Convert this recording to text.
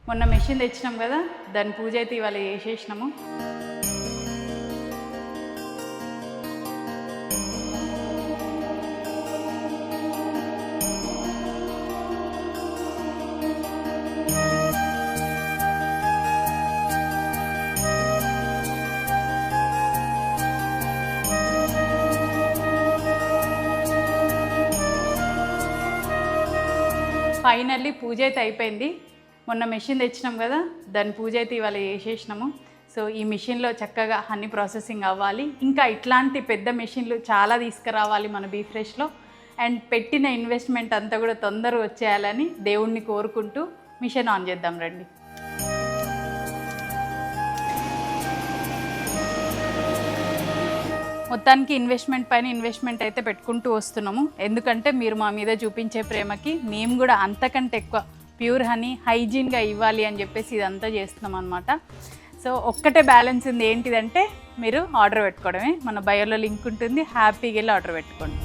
మొన్న మెషిన్ తెచ్చినాం కదా, దాని పూజ అయితే ఇవాళ చేసేసినాము. ఫైనల్లీ పూజ అయితే అయిపోయింది. మొన్న మెషిన్ తెచ్చినాం కదా, దాని పూజ అయితే ఇవాళ చేసేసినాము. సో ఈ మిషన్లో చక్కగా హనీ ప్రాసెసింగ్ అవ్వాలి. ఇంకా ఇట్లాంటి పెద్ద మెషిన్లు చాలా తీసుకురావాలి మన బీ ఫ్రెష్లో. అండ్ పెట్టిన ఇన్వెస్ట్మెంట్ అంతా కూడా తొందరగా వచ్చేయాలని దేవుణ్ణి కోరుకుంటూ మిషన్ ఆన్ చేద్దాం రండి. మొత్తానికి ఇన్వెస్ట్మెంట్ పైన ఇన్వెస్ట్మెంట్ అయితే పెట్టుకుంటూ వస్తున్నాము. ఎందుకంటే మీరు మా మీద చూపించే ప్రేమకి మేము కూడా అంతకంటే ఎక్కువ ప్యూర్ హనీ హైజీన్గా ఇవ్వాలి అని చెప్పేసి ఇదంతా చేస్తున్నాం అనమాట. సో ఒక్కటే బ్యాలెన్స్ ఉంది, ఏంటిదంటే మీరు ఆర్డర్ పెట్టుకోవడమే. మన బయోలో లింక్ ఉంటుంది, హ్యాపీగా వెళ్ళి ఆర్డర్ పెట్టుకోండి.